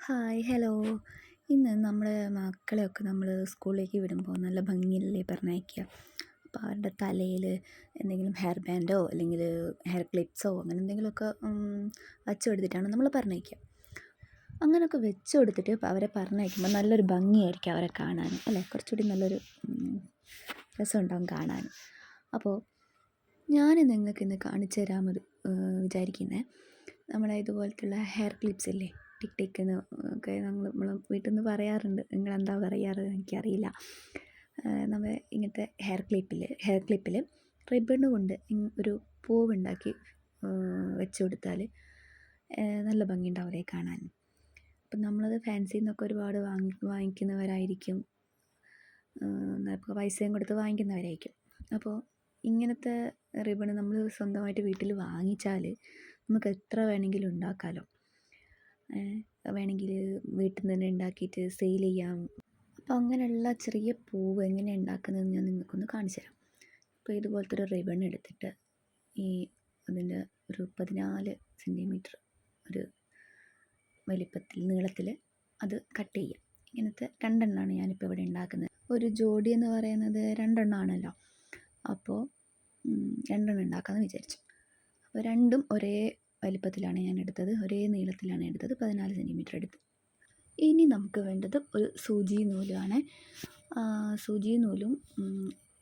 Hi hello. ഇന്ന് നമ്മുടെ മക്കളെയൊക്കെ നമ്മൾ സ്കൂളിലേക്ക് വിടുമ്പോൾ നല്ല ഭംഗിയിലല്ലേ പറഞ്ഞയക്കുക. അപ്പോൾ അവരുടെ തലയിൽ എന്തെങ്കിലും ഹെയർ ബാൻഡോ അല്ലെങ്കിൽ ഹെയർ ക്ലിപ്സോ അങ്ങനെ എന്തെങ്കിലുമൊക്കെ വച്ചു കൊടുത്തിട്ടാണ് നമ്മൾ പറഞ്ഞയക്കുക. അങ്ങനെയൊക്കെ വെച്ച് കൊടുത്തിട്ട് അവരെ പറഞ്ഞയക്കുമ്പോൾ നല്ലൊരു ഭംഗിയായിരിക്കും അവരെ കാണാൻ, അല്ലേ? കുറച്ചുകൂടി നല്ലൊരു രസമുണ്ടാകും കാണാൻ. അപ്പോൾ ഞാൻ നിങ്ങൾക്ക് ഇന്ന് കാണിച്ചു തരാമെന്ന് വിചാരിക്കുന്നത് നമ്മുടെ ഇതുപോലത്തുള്ള ഹെയർ ക്ലിപ്സ് ഇല്ലേ, ടിക് ടിക് എന്ന് ഒക്കെ നമ്മൾ വീട്ടിൽ നിന്ന് പറയാറുണ്ട്. നിങ്ങളെന്താ പറയാറ് എനിക്കറിയില്ല. നമ്മൾ ഇങ്ങനത്തെ ഹെയർ ക്ലിപ്പിൽ റിബണ് കൊണ്ട് ഒരു പൂവുണ്ടാക്കി വെച്ച് കൊടുത്താൽ നല്ല ഭംഗിയുണ്ടാവില്ലേ കാണാൻ. അപ്പം നമ്മളത് ഫാൻസിയിൽ നിന്നൊക്കെ ഒരുപാട് വാങ്ങിക്കുന്നവരായിരിക്കും, ഇപ്പോൾ പൈസയും കൊടുത്ത് വാങ്ങിക്കുന്നവരായിരിക്കും. അപ്പോൾ ഇങ്ങനത്തെ റിബണ് നമ്മൾ സ്വന്തമായിട്ട് വീട്ടിൽ വാങ്ങിച്ചാൽ നമുക്ക് എത്ര വേണമെങ്കിലും ഉണ്ടാക്കാമല്ലോ. വേണമെങ്കിൽ വീട്ടിൽ നിന്ന് തന്നെ ഉണ്ടാക്കിയിട്ട് സെയിൽ ചെയ്യാം. അപ്പോൾ അങ്ങനെയുള്ള ചെറിയ പൂവ് എങ്ങനെ ഉണ്ടാക്കുന്നതെന്ന് ഞാൻ നിങ്ങൾക്കൊന്ന് കാണിച്ചു തരാം. അപ്പോൾ ഇതുപോലത്തെ ഒരു റിബൺ എടുത്തിട്ട് അതിൻ്റെ ഒരു 14 സെൻറ്റിമീറ്റർ ഒരു വലിപ്പത്തിൽ നീളത്തിൽ അത് കട്ട് ചെയ്യാം. ഇങ്ങനത്തെ 2 എണ്ണമാണ് ഞാനിപ്പോൾ ഇവിടെ ഉണ്ടാക്കുന്നത്. ഒരു ജോഡി എന്ന് പറയുന്നത് 2 എണ്ണമാണല്ലോ. അപ്പോൾ 2 എണ്ണം ഉണ്ടാക്കാമെന്ന് വിചാരിച്ചു. അപ്പോൾ രണ്ടും ഒരേ വലിപ്പത്തിലാണ് ഞാൻ എടുത്തത്, ഒരേ നീളത്തിലാണ് എടുത്തത്, 14 സെൻറ്റിമീറ്റർ എടുത്ത്. ഇനി നമുക്ക് വേണ്ടത് ഒരു സൂചി നൂലുമാണ്. സൂചി നൂലും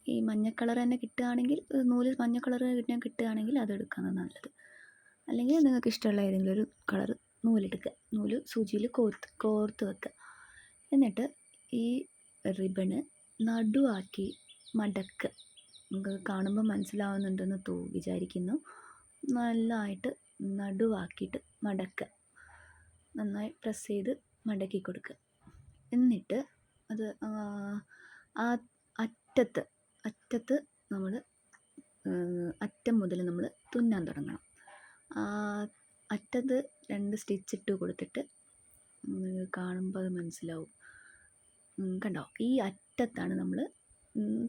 ഈ മഞ്ഞ കളർ തന്നെ കിട്ടുകയാണെങ്കിൽ, നൂല് മഞ്ഞ കളർ കിട്ടുകയാണെങ്കിൽ അതെടുക്കുന്നത് നല്ലത്. അല്ലെങ്കിൽ നിങ്ങൾക്ക് ഇഷ്ടമുള്ള ഏതെങ്കിലും ഒരു കളർ നൂലെടുക്കുക. നൂല് സൂചിയിൽ കോർത്ത് വെക്കുക. എന്നിട്ട് ഈ റിബണ് നടുവാക്കി മടക്കുക. നിങ്ങൾക്ക് കാണുമ്പോൾ മനസ്സിലാവുന്നുണ്ടെന്ന് വിചാരിക്കുന്നു. നല്ലതായിട്ട് നടുവാക്കിയിട്ട് മടക്കുക. നന്നായി പ്രസ് ചെയ്ത് മടക്കി കൊടുക്കുക. എന്നിട്ട് അത് ആ അറ്റത്ത് നമ്മൾ അറ്റം മുതൽ നമ്മൾ തുന്നാൻ തുടങ്ങണം. അറ്റത്ത് 2 സ്റ്റിച്ചിട്ട് കൊടുത്തിട്ട് കാണുമ്പോൾ അത് മനസ്സിലാവും. കണ്ടോ, ഈ അറ്റത്താണ് നമ്മൾ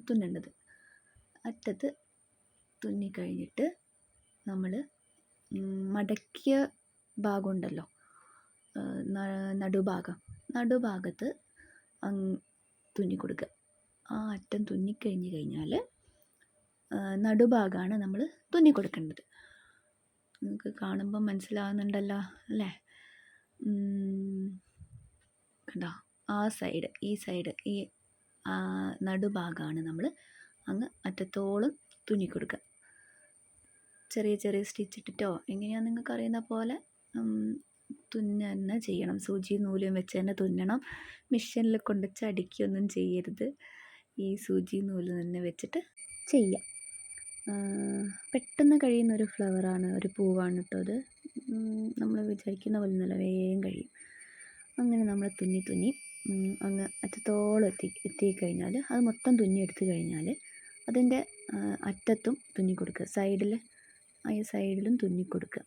തുന്നേണ്ടത്. അറ്റത്ത് തുന്നിക്കഴിഞ്ഞിട്ട് നമ്മൾ മടക്കിയ ഭാഗമുണ്ടല്ലോ, നടുഭാഗത്ത് തുന്നി കൊടുക്കുക. ആ അറ്റം തുന്നിക്കഴിഞ്ഞ് കഴിഞ്ഞാൽ നടുഭാഗമാണ് നമ്മൾ തുന്നി കൊടുക്കേണ്ടത്. നിങ്ങൾക്ക് കാണുമ്പോൾ മനസ്സിലാവുന്നുണ്ടല്ലോ അല്ലേ? കണ്ടോ, ഈ സൈഡ് ഈ നടുഭാഗമാണ് നമ്മൾ അങ്ങ് അറ്റത്തോളം തുന്നി കൊടുക്കുക. ചെറിയ ചെറിയ സ്റ്റിച്ച് ഇട്ടിട്ടോ എങ്ങനെയാണ് നിങ്ങൾക്ക് അറിയുന്ന പോലെ തുന്നന്നെ ചെയ്യണം. സൂചി നൂലും വെച്ച് തന്നെ തുന്നണം. മെഷീനിൽ കൊണ്ട് അടിക്കുകയൊന്നും ചെയ്യരുത്. ഈ സൂചി നൂല് തന്നെ വെച്ചിട്ട് ചെയ്യാം. പെട്ടെന്ന് കഴിയുന്നൊരു ഫ്ലവറാണ്, ഒരു പൂവാണ് കേട്ടോ അത്. നമ്മൾ വിചാരിക്കുന്ന പോലെ നല്ല വേഗം കഴിയും. അങ്ങനെ നമ്മൾ തുന്നി അങ്ങ് അറ്റത്തോളം എത്തിക്കഴിഞ്ഞാൽ അത് മൊത്തം തുന്നി എടുത്തു കഴിഞ്ഞാൽ അതിൻ്റെ അറ്റത്തും തുന്നി കൊടുക്കുക. സൈഡിലും തുന്നി കൊടുക്കുക.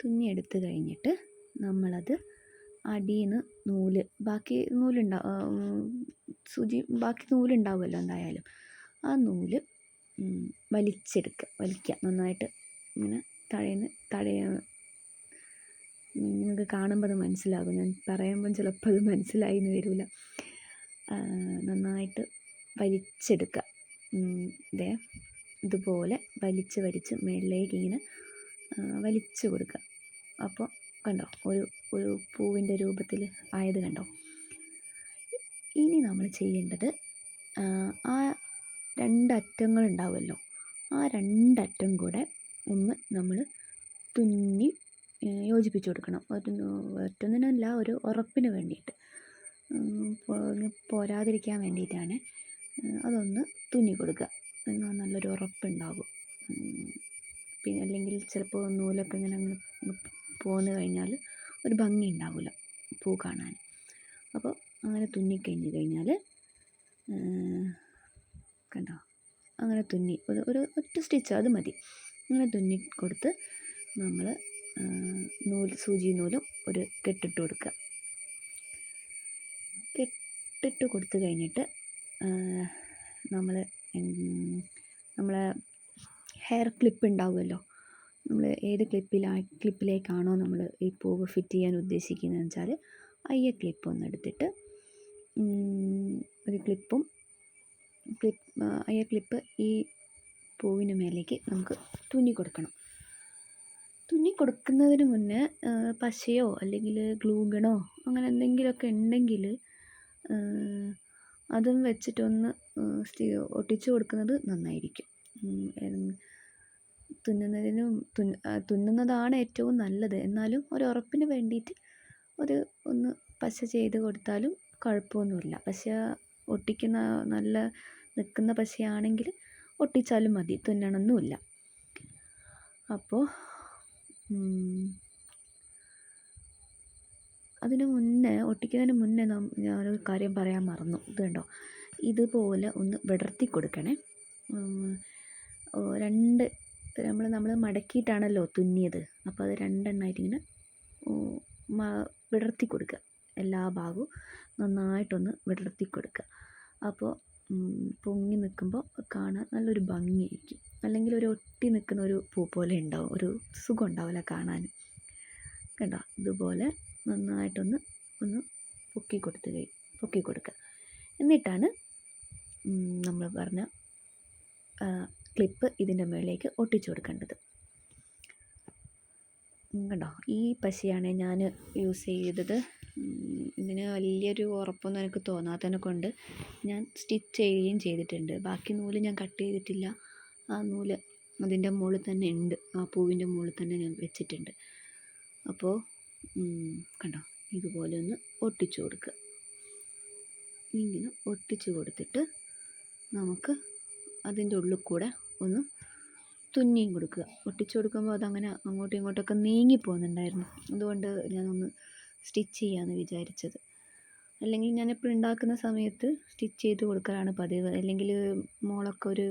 തുന്നി എടുത്ത് കഴിഞ്ഞിട്ട് നമ്മളത് അടിയിൽ നിന്ന് നൂല് ബാക്കി നൂലുണ്ടാവുമല്ലോ എന്തായാലും. ആ നൂല് വലിക്കുക നന്നായിട്ട്. ഇങ്ങനെ നിങ്ങൾക്ക് കാണുമ്പോൾ അത് മനസ്സിലാകും. ഞാൻ പറയുമ്പം ചിലപ്പോൾ അത് മനസ്സിലായി എന്ന് വരില്ല. നന്നായിട്ട് വലിച്ചെടുക്കുക. ഇതുപോലെ വലിച്ച് മേളിലേക്ക് ഇങ്ങനെ വലിച്ചു കൊടുക്കുക. അപ്പോൾ കണ്ടോ, ഒരു പൂവിൻ്റെ രൂപത്തിൽ ആയത് കണ്ടോ. ഇനി നമ്മൾ ചെയ്യേണ്ടത് ആ 2 അറ്റങ്ങളുണ്ടാവുമല്ലോ, ആ 2 അറ്റം കൂടെ ഒന്ന് നമ്മൾ തുന്നി യോജിപ്പിച്ച് കൊടുക്കണം. ഒറ്റൊന്നിനല്ല, ഒരു ഉറപ്പിന് വേണ്ടിയിട്ട്, പോരാതിരിക്കാൻ വേണ്ടിയിട്ടാണ്. അതൊന്ന് തുന്നി കൊടുക്കുക. എന്നാൽ നല്ലൊരു ഉറപ്പുണ്ടാകും. പിന്നെ അല്ലെങ്കിൽ ചിലപ്പോൾ നൂലൊക്കെ ഇങ്ങനെ പോന്നു കഴിഞ്ഞാൽ ഒരു ഭംഗി ഉണ്ടാവില്ല പൂ കാണാൻ. അപ്പോൾ അങ്ങനെ തുന്നിക്കഴിഞ്ഞ് കഴിഞ്ഞാൽ കണ്ടോ, അങ്ങനെ തുന്നി ഒരു ഒറ്റ സ്റ്റിച്ച് അത് മതി. അങ്ങനെ തുന്നി കൊടുത്ത് നമ്മൾ സൂചി നൂലും ഒരു കെട്ടിട്ട് കൊടുക്കുക. കെട്ടിട്ട് കൊടുത്തു കഴിഞ്ഞിട്ട് നമ്മളെ ഹെയർ ക്ലിപ്പ് ഉണ്ടാവുമല്ലോ, നമ്മൾ ഏത് ക്ലിപ്പിലേക്കാണോ നമ്മൾ ഈ പൂവ് ഫിറ്റ് ചെയ്യാൻ ഉദ്ദേശിക്കുന്നതെന്ന് വെച്ചാൽ അയ്യ ക്ലിപ്പ് ഒന്ന് എടുത്തിട്ട് ഒരു അയ്യ ക്ലിപ്പ് ഈ പൂവിന് മേലേക്ക് നമുക്ക് തുന്നി കൊടുക്കണം. തുന്നി കൊടുക്കുന്നതിന് മുന്നേ പശയോ അല്ലെങ്കിൽ ഗ്ലൂഗണോ അങ്ങനെ എന്തെങ്കിലുമൊക്കെ ഉണ്ടെങ്കിൽ അതും വെച്ചിട്ടൊന്ന് ഒട്ടിച്ചു കൊടുക്കുന്നത് നന്നായിരിക്കും. തുന്നുന്നതാണ് ഏറ്റവും നല്ലത്. എന്നാലും ഒരു ഉറപ്പിന് വേണ്ടിയിട്ട് ഒന്ന് പശ ചെയ്ത് കൊടുത്താലും കുഴപ്പമൊന്നുമില്ല. പശ ഒട്ടിക്കുന്ന നല്ല നിൽക്കുന്ന പശയാണെങ്കിൽ ഒട്ടിച്ചാലും മതി, തുന്നണമെന്നുമില്ല. അപ്പോൾ ഒട്ടിക്കുന്നതിന് മുന്നേ ഞാനൊരു കാര്യം പറയാൻ മറന്നു. ഇത് കണ്ടോ, ഇതുപോലെ ഒന്ന് വിടർത്തി കൊടുക്കണേ. നമ്മൾ മടക്കിയിട്ടാണല്ലോ തുന്നിയത്, അപ്പോൾ അത് രണ്ടെണ്ണമായിട്ട് ഇങ്ങനെ വിടർത്തി കൊടുക്കുക. എല്ലാ ഭാഗവും നന്നായിട്ടൊന്ന് വിടർത്തി കൊടുക്കുക. അപ്പോൾ പൊങ്ങി നിൽക്കുമ്പോൾ കാണാൻ നല്ലൊരു ഭംഗിയായിരിക്കും. അല്ലെങ്കിൽ ഒരു ഒട്ടി നിൽക്കുന്ന ഒരു പൂ പോലെ ഉണ്ടാവും, ഒരു സുഖം ഉണ്ടാവില്ല കാണാൻ. കണ്ടോ, ഇതുപോലെ നന്നായിട്ടൊന്ന് പൊക്കി കൊടുക്കുക. എന്നിട്ടാണ് നമ്മൾ പറഞ്ഞ ക്ലിപ്പ് ഇതിൻ്റെ മുകളിലേക്ക് ഒട്ടിച്ചു കൊടുക്കേണ്ടത്. കണ്ടോ, ഈ പശയാണ് ഞാൻ യൂസ് ചെയ്തത്. ഇതിന് വലിയൊരു ഉറപ്പൊന്നും എനിക്ക് തോന്നാത്തതിനെ കൊണ്ട് ഞാൻ സ്റ്റിച്ച് ചെയ്യുകയും ചെയ്തിട്ടുണ്ട്. ബാക്കി നൂല് ഞാൻ കട്ട് ചെയ്തിട്ടില്ല. ആ നൂല് അതിൻ്റെ മുകളിൽ തന്നെ ഉണ്ട്, ആ പൂവിൻ്റെ മുകളിൽ തന്നെ ഞാൻ വെച്ചിട്ടുണ്ട്. അപ്പോൾ കണ്ടോ, ഇതുപോലെ ഒന്ന് ഒട്ടിച്ചു കൊടുക്കുക. ഇങ്ങനെ ഒട്ടിച്ചു കൊടുത്തിട്ട് നമുക്ക് അതിൻ്റെ ഉള്ളിൽ കൂടെ ഒന്ന് തുന്നിയും കൊടുക്കുക. ഒട്ടിച്ചു കൊടുക്കുമ്പോൾ അതങ്ങനെ അങ്ങോട്ടും ഇങ്ങോട്ടൊക്കെ നീങ്ങി പോകുന്നുണ്ടായിരുന്നു. അതുകൊണ്ട് ഞാനൊന്ന് സ്റ്റിച്ച് ചെയ്യാമെന്ന് വിചാരിച്ചത്. അല്ലെങ്കിൽ ഞാനിപ്പോൾ ഉണ്ടാക്കുന്ന സമയത്ത് സ്റ്റിച്ച് ചെയ്ത് കൊടുക്കലാണ് പതിവ്. അല്ലെങ്കിൽ മോളൊക്കെ ഒരു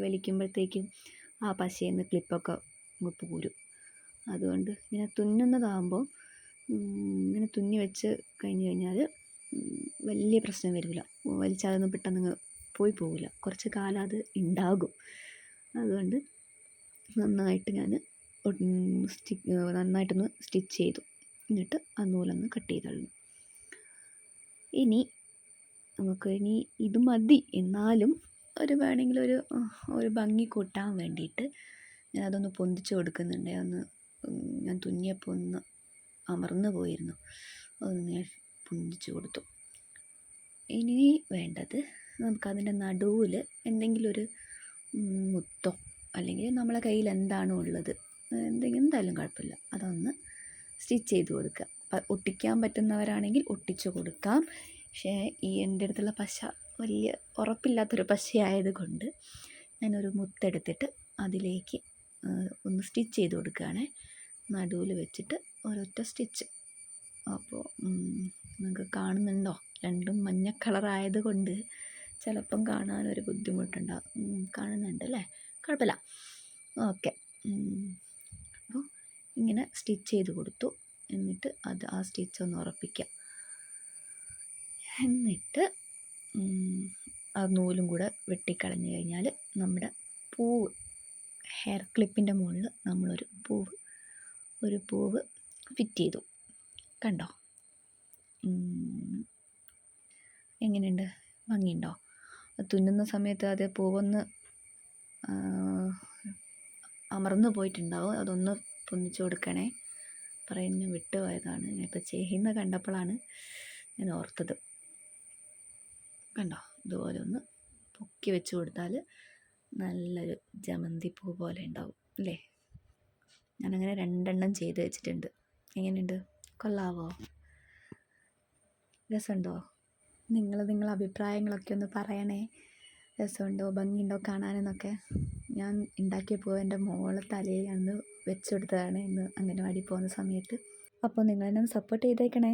വലിക്കുമ്പോഴത്തേക്കും ആ പശയിൽ നിന്ന് ക്ലിപ്പൊക്കെ പോരും. അതുകൊണ്ട് ഇങ്ങനെ തുന്നുന്നതാകുമ്പോൾ ഇങ്ങനെ തുന്നി വെച്ച് കഴിഞ്ഞ് കഴിഞ്ഞാൽ വലിയ പ്രശ്നം വരില്ല. വലിച്ചാലൊന്നും പെട്ടെന്ന് പോയി പോവില്ല, കുറച്ച് കാലം അത് ഉണ്ടാകും. അതുകൊണ്ട് നന്നായിട്ടൊന്ന് സ്റ്റിച്ച് ചെയ്തു. എന്നിട്ട് ആ നൂലൊന്ന് കട്ട് ചെയ്ത് കളഞ്ഞു. ഇനി ഇത് മതി. എന്നാലും വേണമെങ്കിൽ ഒരു ഭംഗി കൂട്ടാൻ വേണ്ടിയിട്ട് ഞാൻ അതൊന്ന് പൊന്തിച്ച് കൊടുക്കുന്നുണ്ട്. ഞാൻ തുന്നിയപ്പോൾ ഒന്ന് അമർന്നു പോയിരുന്നു, അതൊന്ന് ഞാൻ പൊന്തിച്ച് കൊടുത്തു. ഇനി വേണ്ടത് നമുക്കതിൻ്റെ നടുവിൽ എന്തെങ്കിലും ഒരു മുത്തോ അല്ലെങ്കിൽ നമ്മളെ കയ്യിൽ എന്താണോ ഉള്ളത്, എന്തായാലും കുഴപ്പമില്ല, അതൊന്ന് സ്റ്റിച്ച് ചെയ്ത് കൊടുക്കുക. ഒട്ടിക്കാൻ പറ്റുന്നവരാണെങ്കിൽ ഒട്ടിച്ചു കൊടുക്കാം. പക്ഷേ എൻ്റെ അടുത്തുള്ള പശ വലിയ ഉറപ്പില്ലാത്തൊരു പശയായത് കൊണ്ട് ഞാനൊരു മുത്തെടുത്തിട്ട് അതിലേക്ക് ഒന്ന് സ്റ്റിച്ച് ചെയ്ത് കൊടുക്കുകയാണേ. നടുവിൽ വെച്ചിട്ട് ഒരൊറ്റ സ്റ്റിച്ച്. അപ്പോൾ നിങ്ങൾക്ക് കാണുന്നുണ്ടോ, രണ്ടും മഞ്ഞ കളറായത് കൊണ്ട് ചിലപ്പം കാണാനൊരു ബുദ്ധിമുട്ടുണ്ടാകും. കാണുന്നുണ്ട് അല്ലേ, കുഴപ്പമില്ല, ഓക്കെ. അപ്പോൾ ഇങ്ങനെ സ്റ്റിച്ച് ചെയ്ത് കൊടുത്തു. എന്നിട്ട് ആ സ്റ്റിച്ച് ഒന്ന് ഉറപ്പിക്കാം. എന്നിട്ട് ആ നൂലും കൂടെ വെട്ടിക്കളഞ്ഞ് കഴിഞ്ഞാൽ നമ്മുടെ പൂവ്, ഹെയർ ക്ലിപ്പിൻ്റെ മുകളിൽ നമ്മളൊരു പൂവ് ഫിറ്റ് ചെയ്തു. കണ്ടോ, എങ്ങനെയുണ്ട്, ഭംഗിയുണ്ടോ? തുന്നുന്ന സമയത്ത് അത് പൂവൊന്ന് അമർന്നു പോയിട്ടുണ്ടാവും, അതൊന്ന് പൊന്നിച്ചു കൊടുക്കണേ. പറയുന്ന വിട്ടുപോയതാണ്. ഞാനിപ്പോൾ ചെയ്യുന്ന കണ്ടപ്പോഴാണ് ഞാൻ ഓർത്തത്. കണ്ടോ, ഇതുപോലെ ഒന്ന് പൊക്കി വെച്ച് കൊടുത്താൽ നല്ലൊരു ജമന്തി പൂ പോലെ ഉണ്ടാവും അല്ലേ? ഞാനങ്ങനെ 2 എണ്ണം ചെയ്ത് വെച്ചിട്ടുണ്ട്. എങ്ങനെയുണ്ട്, കൊള്ളാവോ? രസമുണ്ടോ? നിങ്ങളെ അഭിപ്രായങ്ങളൊക്കെ ഒന്ന് പറയണേ. രസമുണ്ടോ, ഭംഗിയുണ്ടോ കാണാനെന്നൊക്കെ. ഞാൻ ഉണ്ടാക്കിയപ്പോൾ എൻ്റെ മോളെ തലയിൽ അന്ന് വെച്ച് കൊടുത്തതാണ് ഇന്ന് അംഗനവാടി പോകുന്ന സമയത്ത്. അപ്പോൾ നിങ്ങളെന്നെ സപ്പോർട്ട് ചെയ്തേക്കണേ.